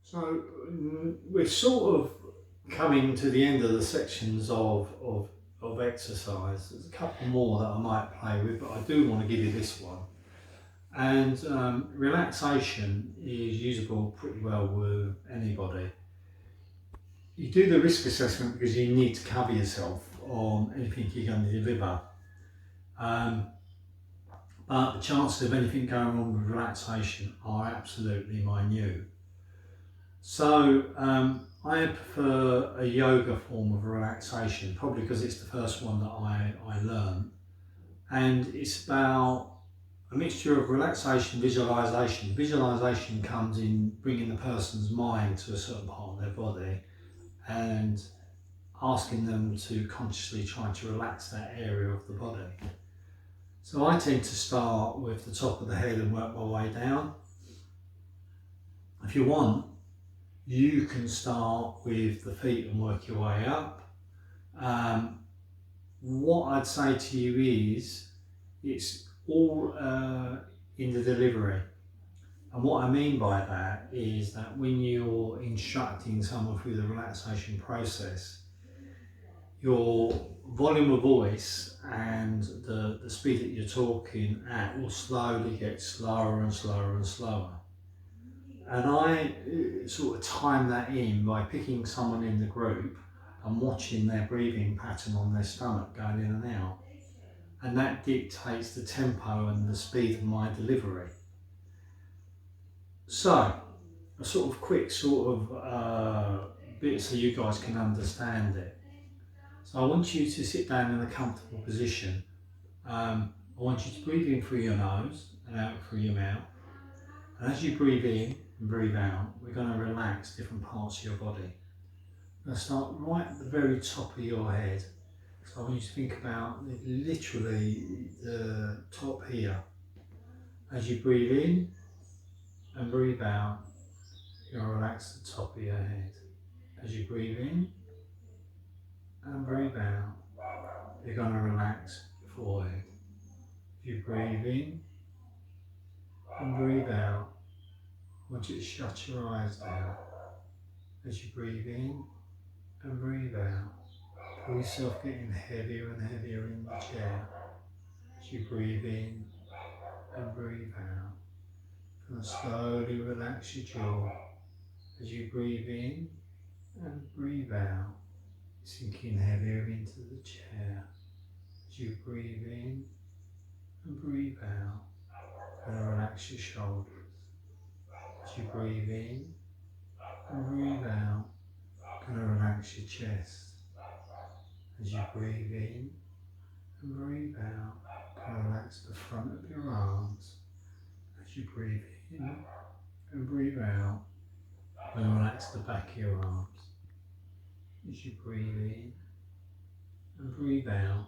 So we're sort of coming to the end of the sections of exercise. There's a couple more that I might play with, but I do want to give you this one. And relaxation is usable pretty well with anybody. You do the risk assessment because you need to cover yourself on anything you're going to deliver. But the chances of anything going wrong with relaxation are absolutely minute. So I prefer a yoga form of relaxation, probably because it's the first one that I learned. And it's about a mixture of relaxation, visualization. Visualization comes in bringing the person's mind to a certain part of their body and asking them to consciously try to relax that area of the body. So I tend to start with the top of the head and work my way down. If you want, you can start with the feet and work your way up. What I'd say to you is it's all in the delivery. And what I mean by that is that when you're instructing someone through the relaxation process, your volume of voice and the speed that you're talking at will slowly get slower and slower and slower. And I sort of time that in by picking someone in the group and watching their breathing pattern on their stomach going in and out. And that dictates the tempo and the speed of my delivery. So, a sort of quick bit so you guys can understand it. So I want you to sit down in a comfortable position. I want you to breathe in through your nose and out through your mouth. And as you breathe in and breathe out, we're going to relax different parts of your body. We're going to start right at the very top of your head. So I want you to think about literally the top here. As you breathe in and breathe out, you're going to relax the top of your head. As you breathe in and breathe out, you're going to relax your forehead. As you breathe in and breathe out, I want you to shut your eyes down. As you breathe in and breathe out, feel yourself getting heavier and heavier in the chair. As you breathe in and breathe out, and slowly relax your jaw. As you breathe in and breathe out, sinking heavier into the chair. As you breathe in and breathe out, and relax your shoulders. As you breathe in and breathe out, and relax your chest. As you breathe in and breathe out, and relax the front of your arms. As you breathe in and breathe out, and relax the back of your arms. As you breathe in and breathe out,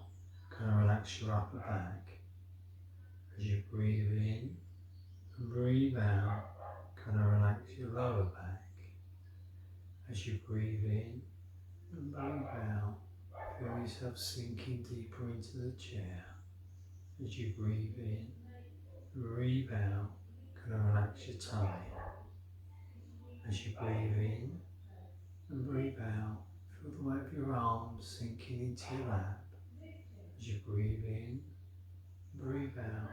kind of relax your upper back. As you breathe in and breathe out, kind of relax your lower back. As you breathe in and breathe out, feel yourself sinking deeper into the chair. As you breathe in and breathe out, kind of relax your tummy. As you breathe in and breathe out, feel the weight of your arms sinking into your lap. As you breathe in, breathe out,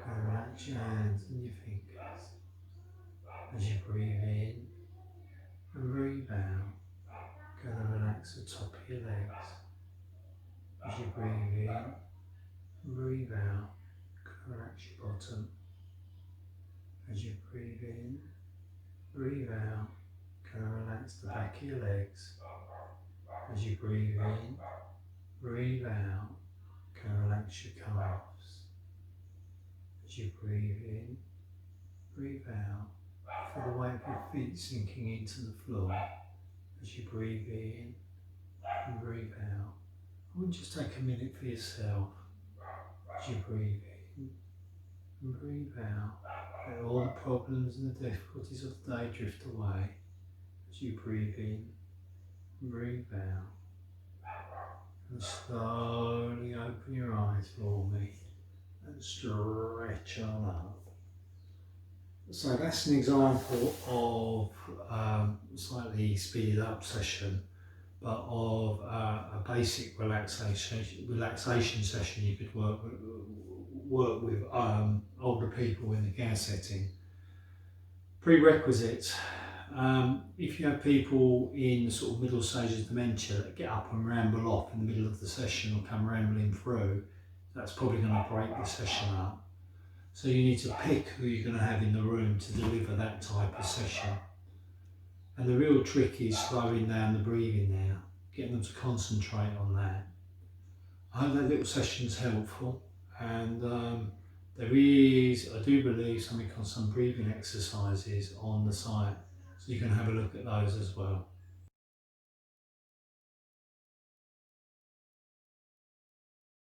kind of relax your hands and your fingers. As you breathe in and breathe out, kind of relax the top of your legs. As you breathe in and breathe out, kind of relax your bottom. As you breathe in, breathe out, kind of relax the back of your legs. As you breathe in, breathe out, kind of relax your calves. As you breathe in, breathe out, feel the weight of your feet sinking into the floor. As you breathe in and breathe out, I want you to take a minute for yourself. As you breathe in and breathe out, let all the problems and the difficulties of the day drift away. As you breathe in and breathe out, and slowly open your eyes for me and stretch on up. So that's an example of slightly speeded up session, but of a basic relaxation session you could work with older people in the care setting. Prerequisites. If you have people in the sort of middle stages of dementia that get up and ramble off in the middle of the session or come rambling through, that's probably going to break the session up. So you need to pick who you're going to have in the room to deliver that type of session. And the real trick is slowing down the breathing now, getting them to concentrate on that. I hope that little session's helpful, and there is, I do believe, some breathing exercises on the site, so you can have a look at those as well.